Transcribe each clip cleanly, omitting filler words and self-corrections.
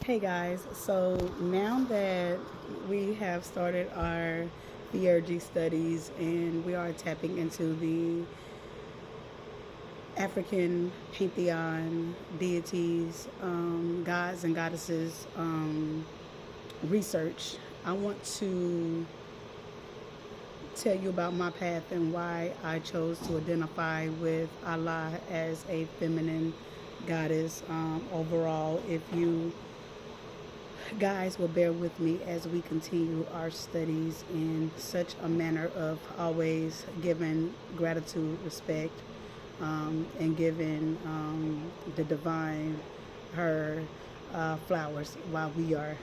Hey guys, so now that we have started our theurgy studies and we are tapping into the African pantheon deities, gods and goddesses research, I want to tell you about my path and why I chose to identify with Allah as a feminine goddess. Overall, if you guys will bear with me as we continue our studies in such a manner of always giving gratitude, respect, and giving the divine her flowers while we are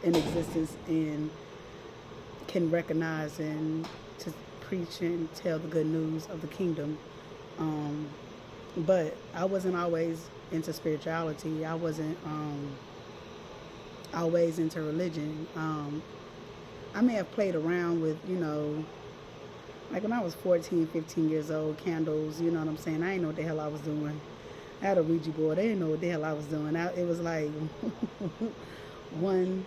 in existence and can recognize and to preach and tell the good news of the kingdom. Um, but I wasn't always into spirituality. I wasn't always into religion. I may have played around with, like when I was 14, 15 years old, candles, you know what I'm saying? I didn't know what the hell I was doing. I had a Ouija board. I didn't know what the hell I was doing. It was like one,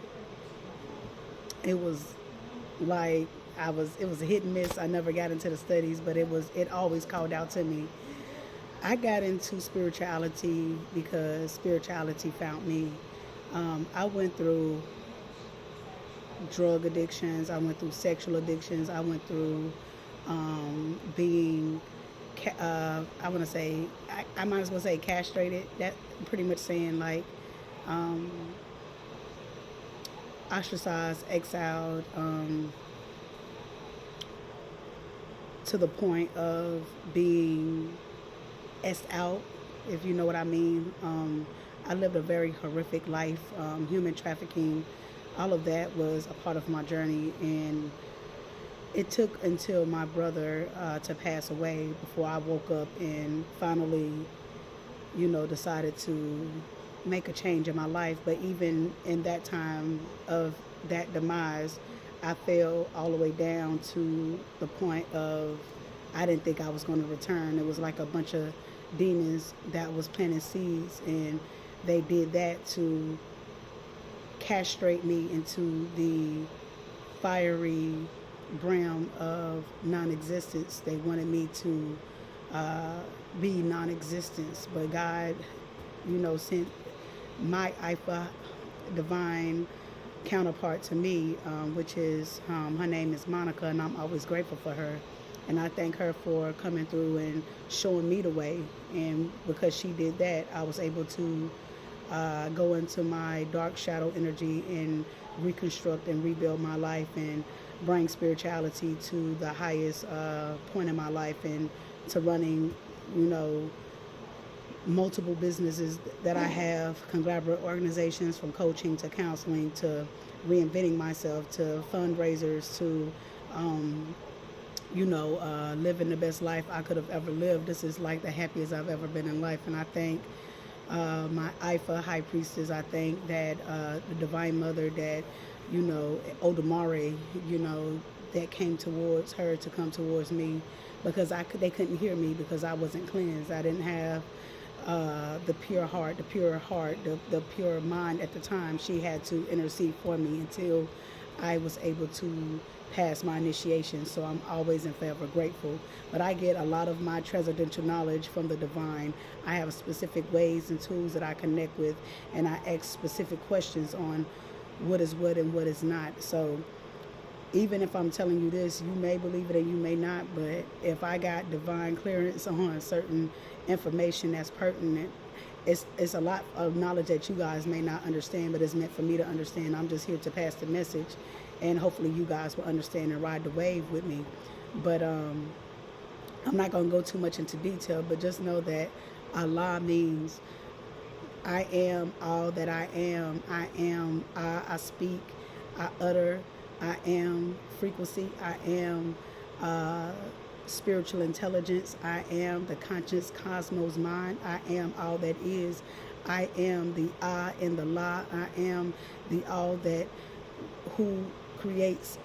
it was like it was a hit and miss. I never got into the studies, but it always called out to me. I got into spirituality because spirituality found me. I went through drug addictions. I went through sexual addictions. I went through being, I want to say, I might as well say castrated. That pretty much saying like um, ostracized, exiled, to the point of being S out, if you know what I mean. I lived a very horrific life. Human trafficking, all of that was a part of my journey, and it took until my brother to pass away before I woke up and finally, decided to make a change in my life. But even in that time of that demise, I fell all the way down to the point of I didn't think I was going to return. It was like a bunch of demons that was planting seeds, and they did that to castrate me into the fiery realm of non-existence. They wanted me to be non-existence, but God, sent my Ifa divine counterpart to me, which is her name is Monica, and I'm always grateful for her. And I thank her for coming through and showing me the way. And because she did that, I was able to go into my dark shadow energy and reconstruct and rebuild my life and bring spirituality to the highest point in my life, and to running, you know, multiple businesses that I have, conglomerate organizations, from coaching to counseling to reinventing myself to fundraisers to, living the best life I could have ever lived. This is like the happiest I've ever been in life, and I thank my Ifa high priestess. I thank that the divine mother that, Odamare, that came towards her to come towards me, because they couldn't hear me because I wasn't cleansed. I didn't have the pure heart, the pure mind at the time. She had to intercede for me until I was able to pass my initiation. So I'm always and forever grateful. But I get a lot of my transcendental knowledge from the divine. I have specific ways and tools that I connect with, and I ask specific questions on what is what and what is not. So even if I'm telling you this, you may believe it and you may not, but if I got divine clearance on certain information that's pertinent, it's a lot of knowledge that you guys may not understand, but it's meant for me to understand. I'm just here to pass the message, and hopefully you guys will understand and ride the wave with me. But I'm not going to go too much into detail, but just know that Allah means I am all that I am. I am, I speak, I utter, I am frequency, I am spiritual intelligence, I am the conscious cosmos mind, I am all that is, I am the I and the La, I am the all that who creates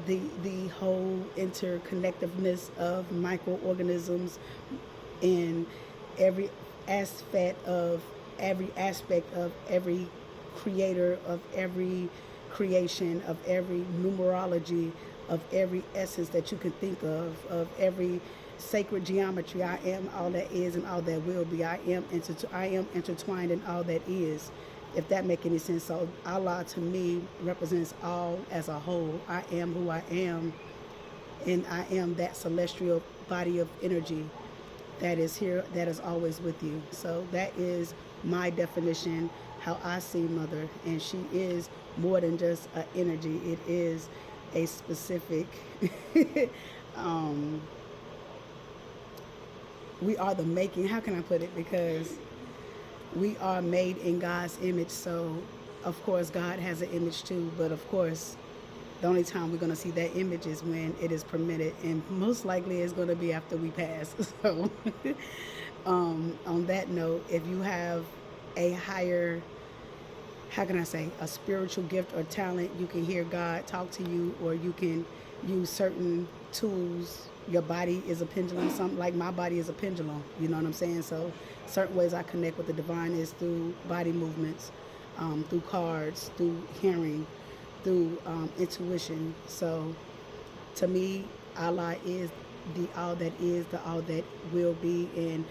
the whole interconnectiveness of microorganisms in every aspect of every creator of every creation, of every numerology, of every essence that you can think of every sacred geometry. I am all that is and all that will be. I am intertwined in all that is, if that make any sense. So Allah to me represents all as a whole. I am who I am, and I am that celestial body of energy that is here, that is always with you. So that is my definition, how I see Mother, and she is more than just an energy. It is a specific we are the making, how can I put it, because we are made in God's image. So of course God has an image too, but of course the only time we're going to see that image is when it is permitted, and most likely it's going to be after we pass. So on that note, if you have a higher, how can I say, a spiritual gift or talent, you can hear God talk to you, or you can use certain tools. Your body is a pendulum, something like my body is a pendulum, you know what I'm saying? So certain ways I connect with the divine is through body movements, through cards, through hearing, through intuition. So to me, Allah is the all that is, the all that will be, and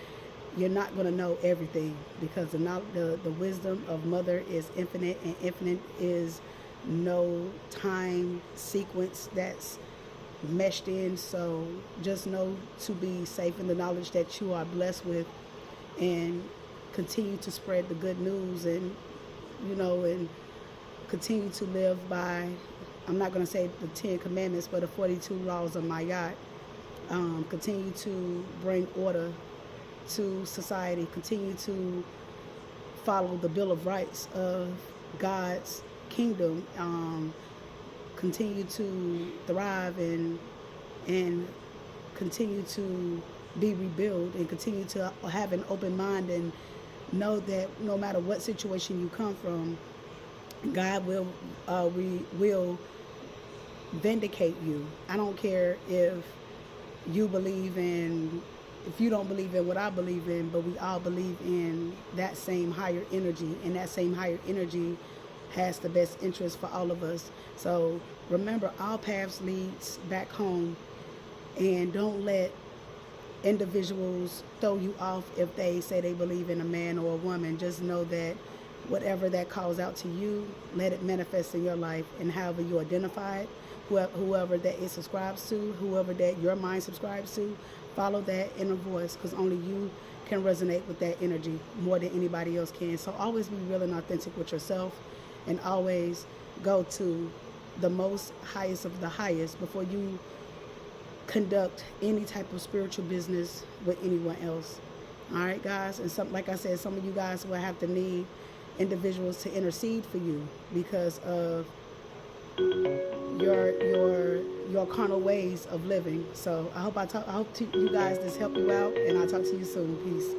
you're not going to know everything, because the wisdom of Mother is infinite, and infinite is no time sequence that's meshed in. So just know to be safe in the knowledge that you are blessed with, and continue to spread the good news, and and continue to live by, I'm not going to say the 10 commandments, but the 42 laws of Mayat. Continue to bring order to society, continue to follow the Bill of Rights of God's kingdom, continue to thrive, and continue to be rebuilt, and continue to have an open mind, and know that no matter what situation you come from, God will vindicate you. I don't care if you don't believe in what I believe in, but we all believe in that same higher energy, and that same higher energy has the best interest for all of us. So remember, all paths leads back home, and don't let individuals throw you off if they say they believe in a man or a woman. Just know that whatever that calls out to you, let it manifest in your life, and however you identify it, whoever that it subscribes to, whoever that your mind subscribes to, follow that inner voice, because only you can resonate with that energy more than anybody else can. So always be real and authentic with yourself, and always go to the most highest of the highest before you conduct any type of spiritual business with anyone else. All right, guys, and like I said, some of you guys will have to need individuals to intercede for you because of your carnal ways of living. So I hope you guys this helped you out, and I'll talk to you soon. Peace.